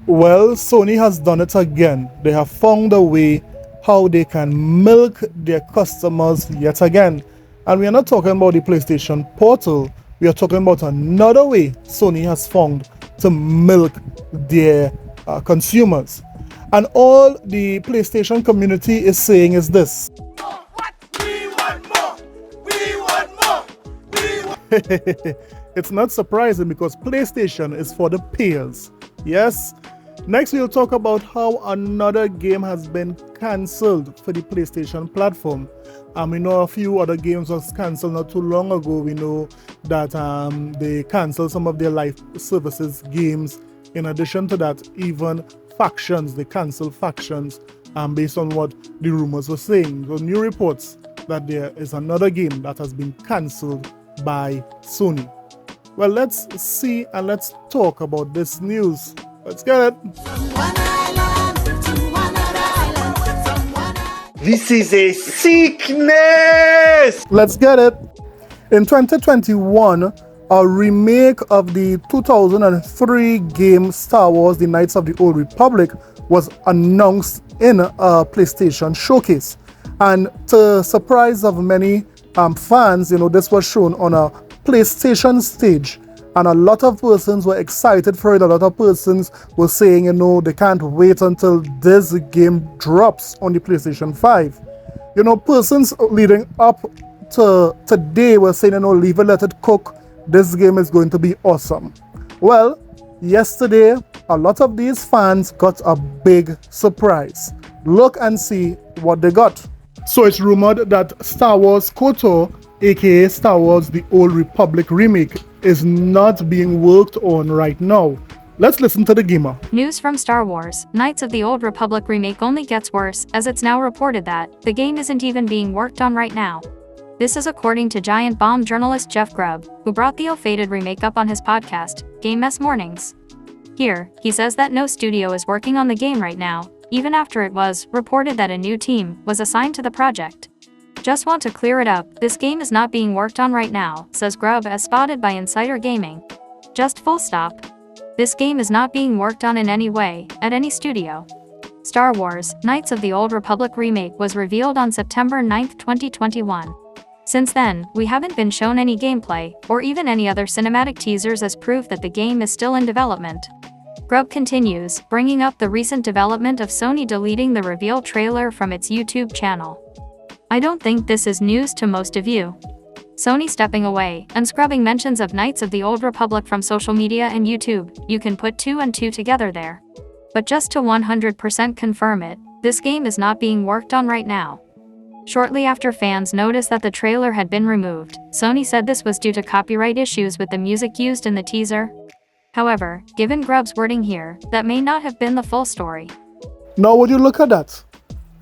Well, Sony has done it again. They have found a way how they can milk their customers yet again. And we are not talking about the PlayStation Portal, we are talking about another way Sony has found to milk their consumers. And all the PlayStation community is saying is this. We want more! We want more! We want... It's not surprising because PlayStation is for the payers. Yes? Next, we'll talk about how another game has been cancelled for the PlayStation platform. We know a few other games was cancelled not too long ago. We know that they cancelled some of their live services games. In addition to that, even factions, they cancelled factions based on what the rumors were saying. So new reports that there is another game that has been cancelled by Sony. Well, let's see and let's talk about this news. Let's get it. This is a sickness! Let's get it. In 2021, a remake of the 2003 game Star Wars: The Knights of the Old Republic was announced in a PlayStation showcase. And to surprise of many fans, this was shown on a PlayStation stage. And a lot of persons were excited for it. A lot of persons were saying, they can't wait until this game drops on the PlayStation 5. Persons leading up to today were saying, leave it, let it cook. This game is going to be awesome. Well, yesterday, a lot of these fans got a big surprise. Look and see what they got. So it's rumored that Star Wars KOTOR, aka Star Wars: The Old Republic remake, is not being worked on right now. Let's listen to the gamer. News from Star Wars: Knights of the Old Republic remake only gets worse, as it's now reported that the game isn't even being worked on right now. This is according to Giant Bomb journalist Jeff Grubb, who brought the ill-fated remake up on his podcast, Game Mess Mornings. Here, he says that no studio is working on the game right now, even after it was reported that a new team was assigned to the project. Just want to clear it up, this game is not being worked on right now, says Grubb as spotted by Insider Gaming. Just full stop. This game is not being worked on in any way, at any studio. Star Wars: Knights of the Old Republic remake was revealed on September 9, 2021. Since then, we haven't been shown any gameplay, or even any other cinematic teasers as proof that the game is still in development. Grubb continues, bringing up the recent development of Sony deleting the reveal trailer from its YouTube channel. I don't think this is news to most of you. Sony stepping away, and scrubbing mentions of Knights of the Old Republic from social media and YouTube, you can put 2 and 2 together there. But just to 100% confirm it, this game is not being worked on right now. Shortly after fans noticed that the trailer had been removed, Sony said this was due to copyright issues with the music used in the teaser. However, given Grubb's wording here, that may not have been the full story. Now would you look at that?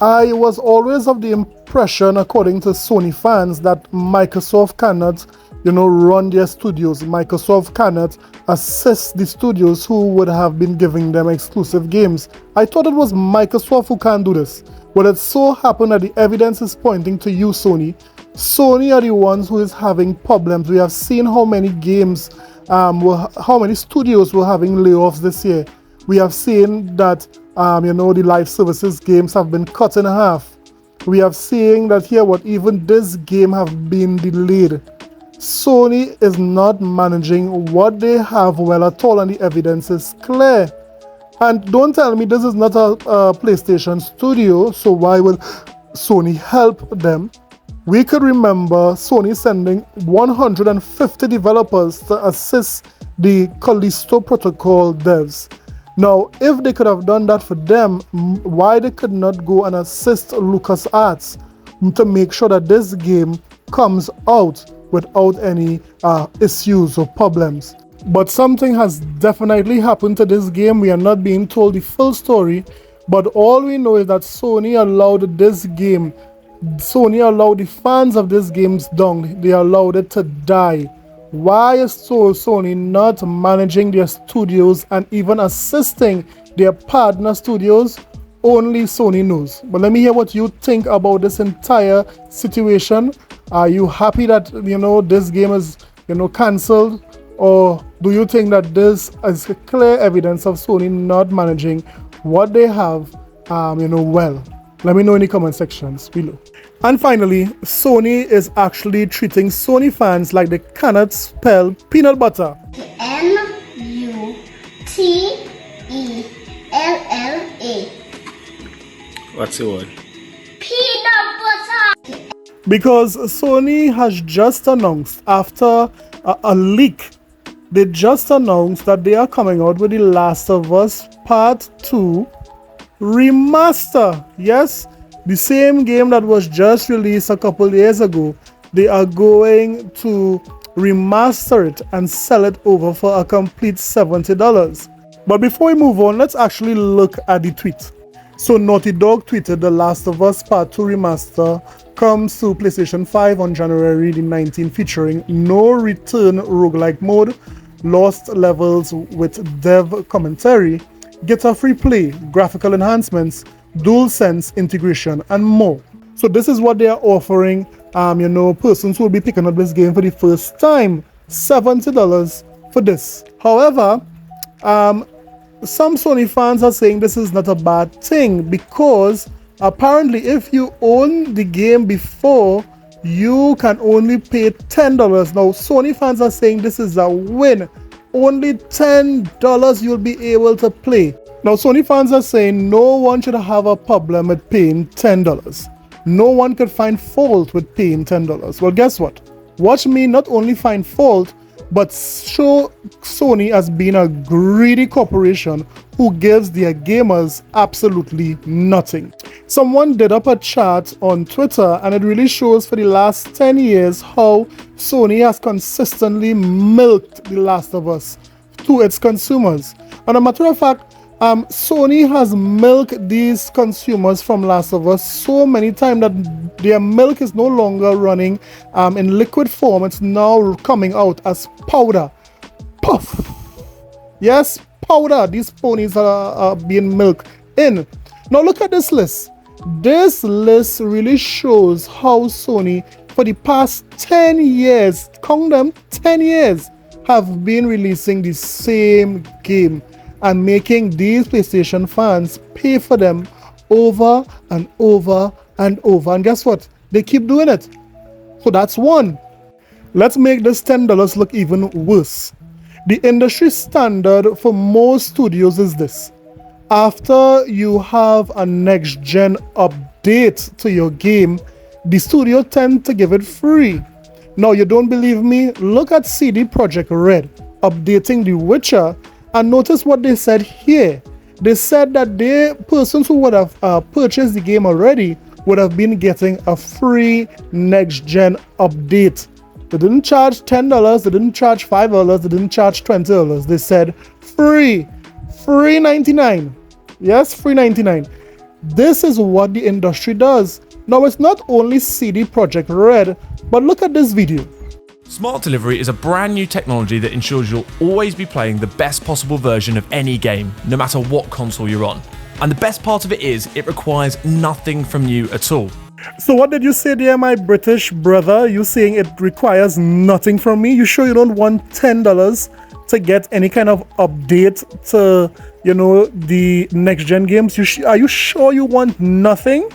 I was always of the impression, according to Sony fans, that Microsoft cannot, run their studios. Microsoft cannot assist the studios who would have been giving them exclusive games. I thought it was Microsoft who can't do this. But it so happened that the evidence is pointing to you, Sony. Sony are the ones who is having problems. We have seen how many games, how many studios were having layoffs this year. We have seen that the live services games have been cut in half. We have seen that here even this game have been delayed. Sony is not managing what they have well at all, and the evidence is clear. And don't tell me this is not a PlayStation studio, so why will Sony help them? We could remember Sony sending 150 developers to assist the Callisto Protocol devs. Now, if they could have done that for them, why they could not go and assist LucasArts to make sure that this game comes out without any issues or problems? But something has definitely happened to this game. We are not being told the full story, but all we know is that Sony allowed this game, Sony allowed the fans of this game down. They allowed it to die. Why is Sony not managing their studios and even assisting their partner studios? Only Sony knows. But let me hear what you think about this entire situation. Are you happy that this game is cancelled? Or do you think that this is clear evidence of Sony not managing what they have, well? Let me know in the comment sections below. And finally, Sony is actually treating Sony fans like they cannot spell peanut butter. Mutella. What's the word? Peanut butter. Because Sony has just announced after a leak, they just announced that they are coming out with The Last of Us Part 2 remaster. Yes, the same game that was just released a couple years ago. They are going to remaster it and sell it over for a complete $70. But before we move on, let's actually look at the tweet. So Naughty Dog tweeted The Last of Us Part 2 remaster comes to PlayStation 5 on January the 19th, featuring no return roguelike mode, lost levels with dev commentary, get free play, graphical enhancements, DualSense integration, and more. So this is what they are offering, persons who will be picking up this game for the first time, $70 for this. However, some Sony fans are saying this is not a bad thing because apparently if you own the game before, you can only pay $10. Now Sony fans are saying this is a win. Only $10 you'll be able to play. Now Sony fans are saying no one should have a problem with paying $10. No one could find fault with paying $10. Well, guess what? Watch me not only find fault, but show Sony as being a greedy corporation who gives their gamers absolutely nothing. Someone did up a chart on Twitter and it really shows for the last 10 years how Sony has consistently milked The Last of Us to its consumers. And a matter of fact, Sony has milked these consumers from Last of Us so many times that their milk is no longer running in liquid form. It's now coming out as powder. Puff! Yes, powder. These ponies are being milked in. Now look at this list. This list really shows how Sony, for the past 10 years, count them, 10 years, have been releasing the same game and making these PlayStation fans pay for them over and over and over. And guess what? They keep doing it. So that's one. Let's make this $10 look even worse. The industry standard for most studios is this. After you have a next-gen update to your game, the studio tends to give it free. Now, you don't believe me? Look at CD Projekt Red updating The Witcher, and notice what they said here. They said that persons who would have purchased the game already would have been getting a free next-gen update. They didn't charge $10, they didn't charge $5, they didn't charge $20. They said free. Free 99. Yes, free 99. This is what the industry does. Now, it's not only CD Projekt Red, but look at this video. Smart Delivery is a brand new technology that ensures you'll always be playing the best possible version of any game, no matter what console you're on. And the best part of it is, it requires nothing from you at all. So what did you say there, my British brother? You saying it requires nothing from me? You sure you don't want $10 to get any kind of update to, the next-gen games? Are you sure you want nothing?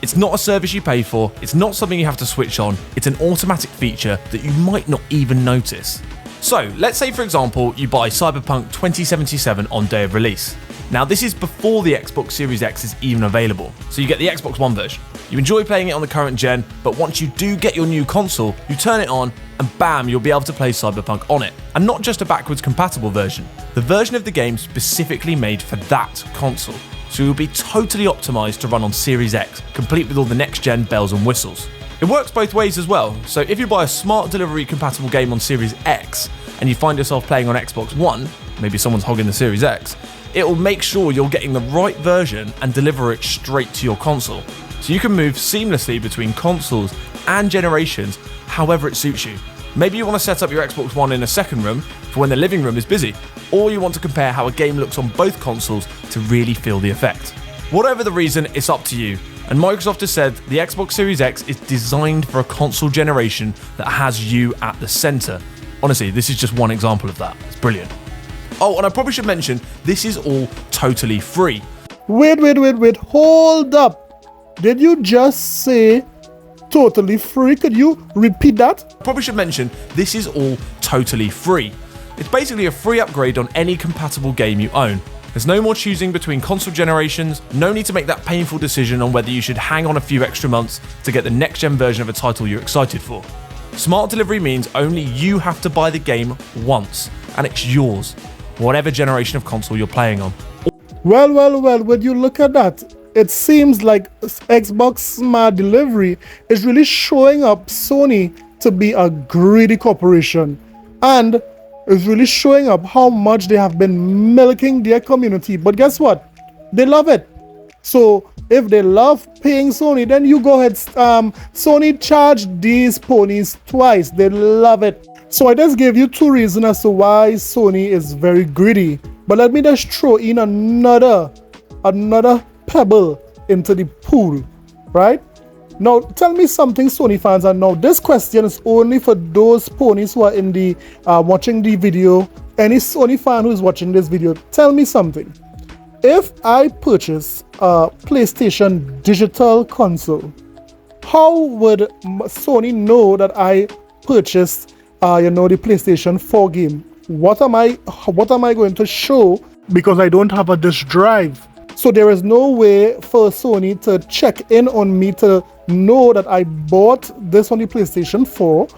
It's not a service you pay for, it's not something you have to switch on, it's an automatic feature that you might not even notice. So, let's say for example, you buy Cyberpunk 2077 on day of release. Now this is before the Xbox Series X is even available, so you get the Xbox One version. You enjoy playing it on the current gen, but once you do get your new console, you turn it on and bam, you'll be able to play Cyberpunk on it. And not just a backwards compatible version, the version of the game specifically made for that console. So you'll be totally optimized to run on Series X, complete with all the next-gen bells and whistles. It works both ways as well, so if you buy a Smart Delivery compatible game on Series X, and you find yourself playing on Xbox One, maybe someone's hogging the Series X, it will make sure you're getting the right version and deliver it straight to your console. So you can move seamlessly between consoles and generations, however it suits you. Maybe you want to set up your Xbox One in a second room for when the living room is busy, or you want to compare how a game looks on both consoles to really feel the effect. Whatever the reason, it's up to you. And Microsoft has said the Xbox Series X is designed for a console generation that has you at the center. Honestly, this is just one example of that. It's brilliant. Oh, and I probably should mention, this is all totally free. Wait, hold up. Did you just say totally free? Could you repeat that? Probably should mention, this is all totally free. It's basically a free upgrade on any compatible game you own. There's no more choosing between console generations, no need to make that painful decision on whether you should hang on a few extra months to get the next-gen version of a title you're excited for. Smart delivery means only you have to buy the game once, and it's yours, whatever generation of console you're playing on. Well, when you look at that, it seems like Xbox Smart Delivery is really showing up Sony to be a greedy corporation, and is really showing up how much they have been milking their community. But guess what? They love it. So if they love paying Sony, then you go ahead. Sony charged these ponies twice. They love it. So I just gave you two reasons as to why Sony is very greedy. But let me just throw in another pebble into the pool, right? Now, tell me something, Sony fans, and now this question is only for those ponies who are in the watching the video. Any Sony fan who is watching this video, tell me something. If I purchase a PlayStation digital console, how would Sony know that I purchased, the PlayStation 4 game? What am I going to show because I don't have a disk drive? So there is no way for Sony to check in on me to know that I bought this on the PlayStation 4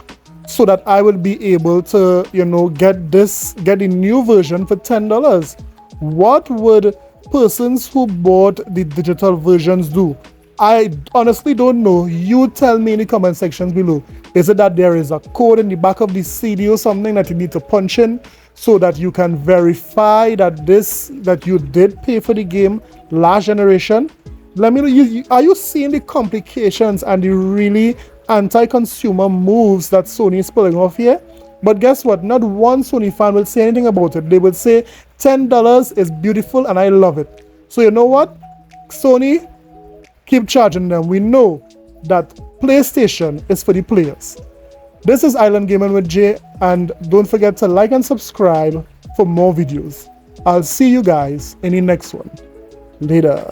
so that I will be able to, get the new version for $10. What would persons who bought the digital versions do? I honestly don't know. You tell me in the comment section below. Is it that there is a code in the back of the CD or something that you need to punch in so that you can verify that you did pay for the game last generation? Let me know. Are you seeing the complications and the really anti-consumer moves that Sony is pulling off here? But guess what? Not one Sony fan will say anything about it. They will say $10 is beautiful and I love it. So you know what? Sony, keep charging them. We know that PlayStation is for the players. This is Island Gaming with Jay, and don't forget to like and subscribe for more videos. I'll see you guys in the next one. Later.